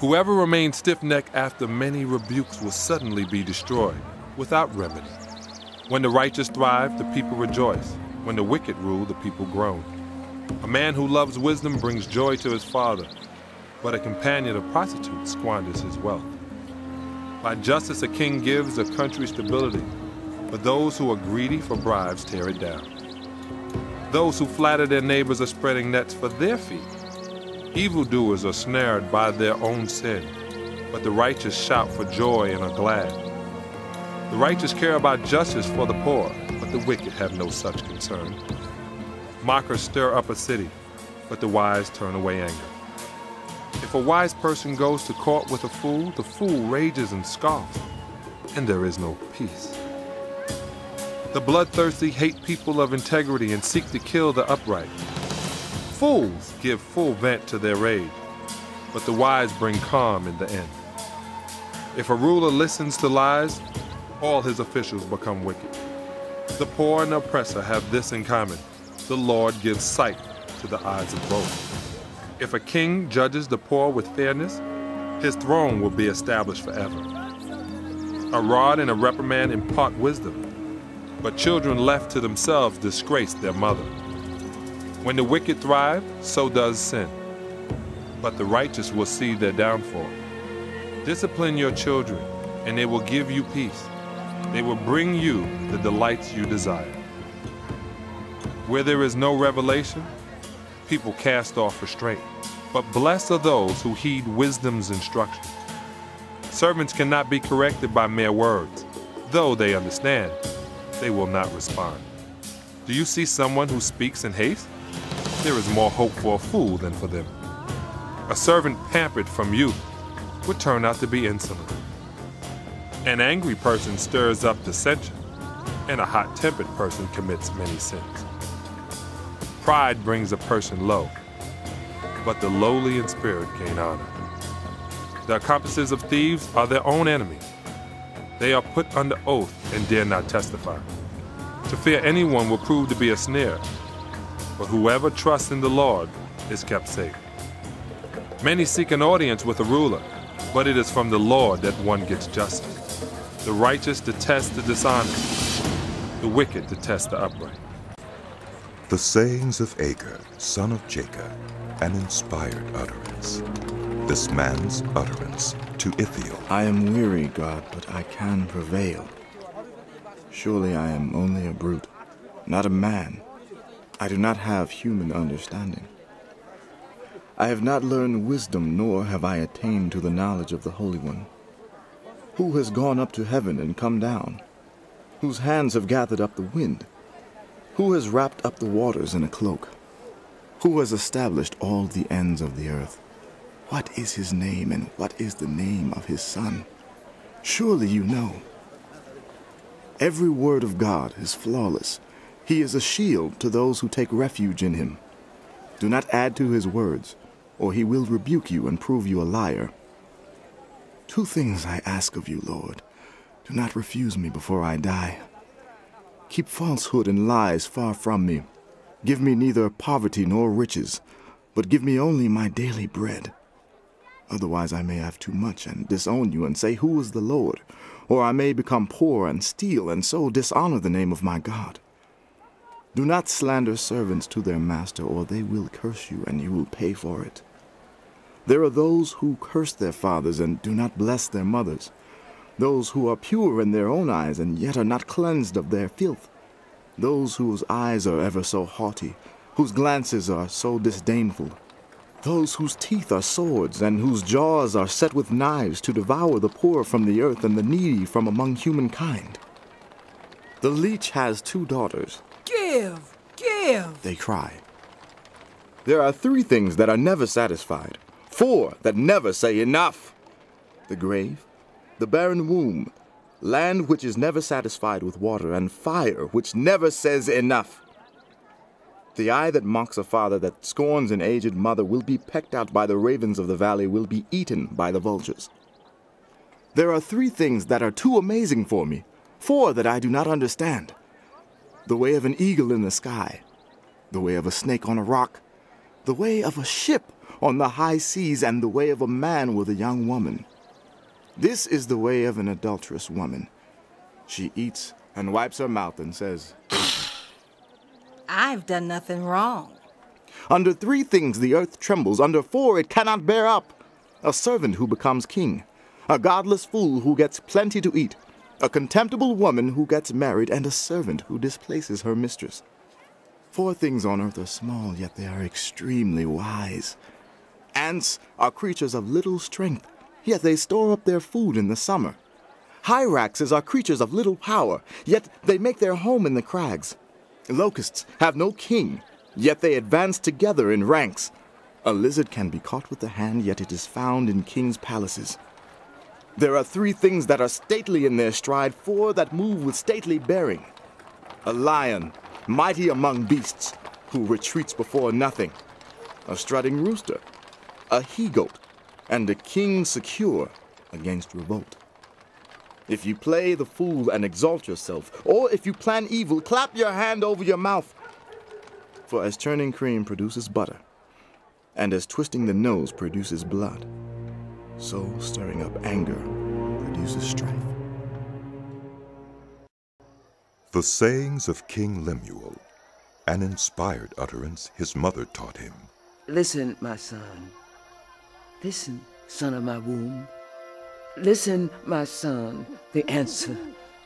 Whoever remains stiff-necked after many rebukes will suddenly be destroyed, without remedy. When the righteous thrive, the people rejoice. When the wicked rule, the people groan. A man who loves wisdom brings joy to his father, but a companion of prostitutes squanders his wealth. By justice a king gives a country stability, but those who are greedy for bribes tear it down. Those who flatter their neighbors are spreading nets for their feet. Evildoers are snared by their own sin, but the righteous shout for joy and are glad. The righteous care about justice for the poor, but the wicked have no such concern. Mockers stir up a city, but the wise turn away anger. If a wise person goes to court with a fool, the fool rages and scoffs, and there is no peace. The bloodthirsty hate people of integrity and seek to kill the upright. Fools give full vent to their rage, but the wise bring calm in the end. If a ruler listens to lies, all his officials become wicked. The poor and the oppressor have this in common: the Lord gives sight to the eyes of both. If a king judges the poor with fairness, his throne will be established forever. A rod and a reprimand impart wisdom, but children left to themselves disgrace their mother. When the wicked thrive, so does sin, but the righteous will see their downfall. Discipline your children, and they will give you peace. They will bring you the delights you desire. Where there is no revelation, people cast off restraint, but blessed are those who heed wisdom's instruction. Servants cannot be corrected by mere words. Though they understand, they will not respond. Do you see someone who speaks in haste? There is more hope for a fool than for them. A servant pampered from youth would turn out to be insolent. An angry person stirs up dissension, and a hot-tempered person commits many sins. Pride brings a person low, but the lowly in spirit gain honor. The accomplices of thieves are their own enemies. They are put under oath and dare not testify. To fear anyone will prove to be a snare, but whoever trusts in the Lord is kept safe. Many seek an audience with a ruler, but it is from the Lord that one gets justice. The righteous detest the dishonest, the wicked detest the upright. The sayings of Agur, son of Jacob, an inspired utterance. This man's utterance to Ithiel. I am weary, God, but I can prevail. Surely I am only a brute, not a man. I do not have human understanding. I have not learned wisdom, nor have I attained to the knowledge of the Holy One. Who has gone up to heaven and come down? Whose hands have gathered up the wind? Who has wrapped up the waters in a cloak? Who has established all the ends of the earth? What is his name, and what is the name of his son? Surely you know. Every word of God is flawless. He is a shield to those who take refuge in him. Do not add to his words, or he will rebuke you and prove you a liar. 2 things I ask of you, Lord. Do not refuse me before I die. Keep falsehood and lies far from me. Give me neither poverty nor riches, but give me only my daily bread. Otherwise I may have too much and disown you and say, "Who is the Lord?" Or I may become poor and steal and so dishonor the name of my God. Do not slander servants to their master, or they will curse you and you will pay for it. There are those who curse their fathers and do not bless their mothers, those who are pure in their own eyes and yet are not cleansed of their filth, those whose eyes are ever so haughty, whose glances are so disdainful, those whose teeth are swords and whose jaws are set with knives to devour the poor from the earth and the needy from among humankind. The leech has 2 daughters. Give! Give! They cry. There are 3 things that are never satisfied, 4 that never say enough: the grave, the barren womb, land which is never satisfied with water, and fire which never says enough. The eye that mocks a father, that scorns an aged mother, will be pecked out by the ravens of the valley, will be eaten by the vultures. There are 3 things that are too amazing for me, 4 that I do not understand: the way of an eagle in the sky, the way of a snake on a rock, the way of a ship on the high seas, and the way of a man with a young woman. This is the way of an adulterous woman. She eats and wipes her mouth and says, I've done nothing wrong. Under 3 things the earth trembles, under 4 it cannot bear up. A servant who becomes king, a godless fool who gets plenty to eat, a contemptible woman who gets married, and a servant who displaces her mistress. 4 things on earth are small, yet they are extremely wise. Ants are creatures of little strength, yet they store up their food in the summer. Hyraxes are creatures of little power, yet they make their home in the crags. Locusts have no king, yet they advance together in ranks. A lizard can be caught with the hand, yet it is found in kings' palaces. There are 3 things that are stately in their stride, 4 that move with stately bearing. A lion, mighty among beasts, who retreats before nothing. A strutting rooster, a he-goat, and a king secure against revolt. If you play the fool and exalt yourself, or if you plan evil, clap your hand over your mouth. For as churning cream produces butter, and as twisting the nose produces blood, so stirring up anger produces strife. The sayings of King Lemuel, an inspired utterance his mother taught him. Listen, my son. Listen, son of my womb. Listen, my son, the answer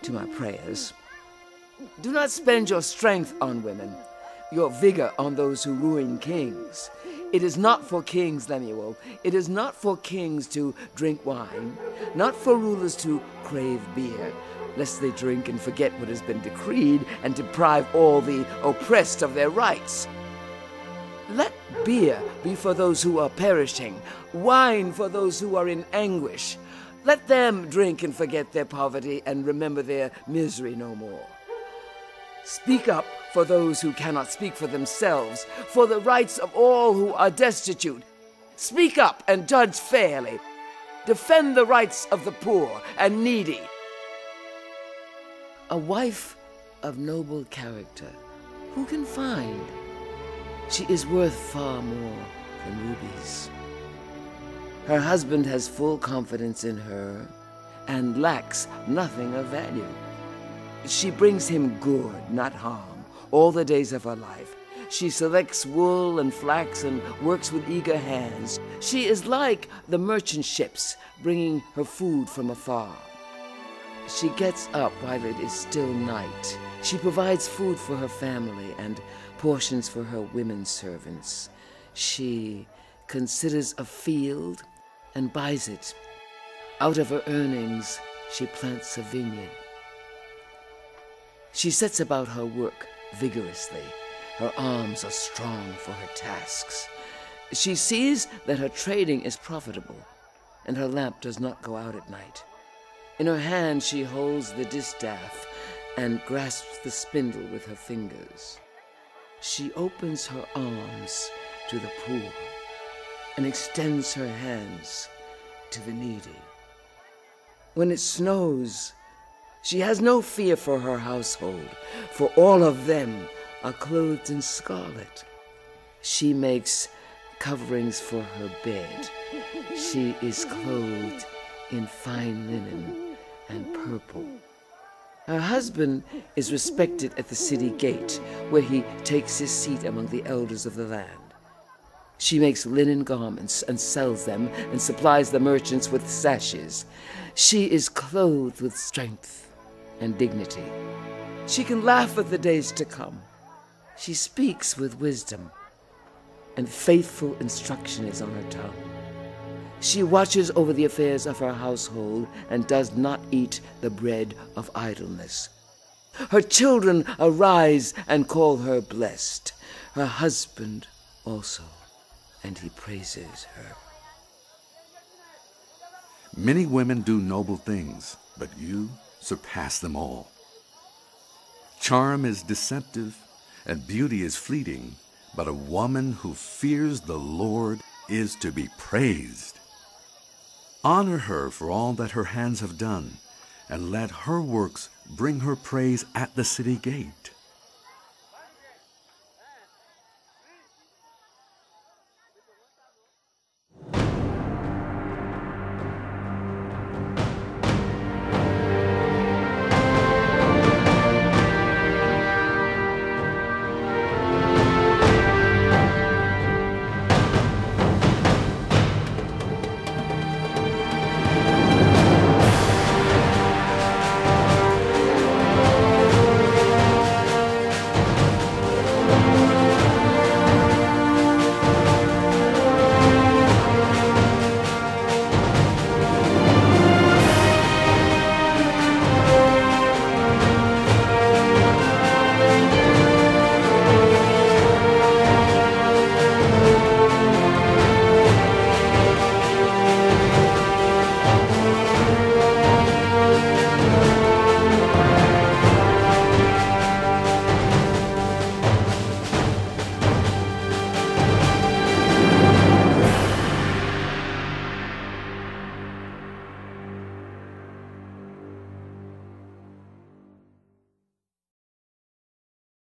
to my prayers. Do not spend your strength on women, your vigor on those who ruin kings. It is not for kings, Lemuel. It is not for kings to drink wine, not for rulers to crave beer, lest they drink and forget what has been decreed and deprive all the oppressed of their rights. Let beer be for those who are perishing, wine for those who are in anguish. Let them drink and forget their poverty and remember their misery no more. Speak up for those who cannot speak for themselves, for the rights of all who are destitute. Speak up and judge fairly. Defend the rights of the poor and needy. A wife of noble character, who can find? She is worth far more than rubies. Her husband has full confidence in her and lacks nothing of value. She brings him good, not harm, all the days of her life. She selects wool and flax and works with eager hands. She is like the merchant ships bringing her food from afar. She gets up while it is still night. She provides food for her family and portions for her women servants. She considers a field and buys it. Out of her earnings, she plants a vineyard. She sets about her work vigorously. Her arms are strong for her tasks. She sees that her trading is profitable, and her lamp does not go out at night. In her hand she holds the distaff and grasps the spindle with her fingers. She opens her arms to the poor and extends her hands to the needy. When it snows, she has no fear for her household, for all of them are clothed in scarlet. She makes coverings for her bed. She is clothed in fine linen and purple. Her husband is respected at the city gate, where he takes his seat among the elders of the land. She makes linen garments and sells them and supplies the merchants with sashes. She is clothed with strength and dignity. She can laugh at the days to come. She speaks with wisdom, and faithful instruction is on her tongue. She watches over the affairs of her household and does not eat the bread of idleness. Her children arise and call her blessed, her husband also, and he praises her. Many women do noble things, but you surpass them all. Charm is deceptive, and beauty is fleeting, but a woman who fears the Lord is to be praised. Honor her for all that her hands have done, and let her works bring her praise at the city gate.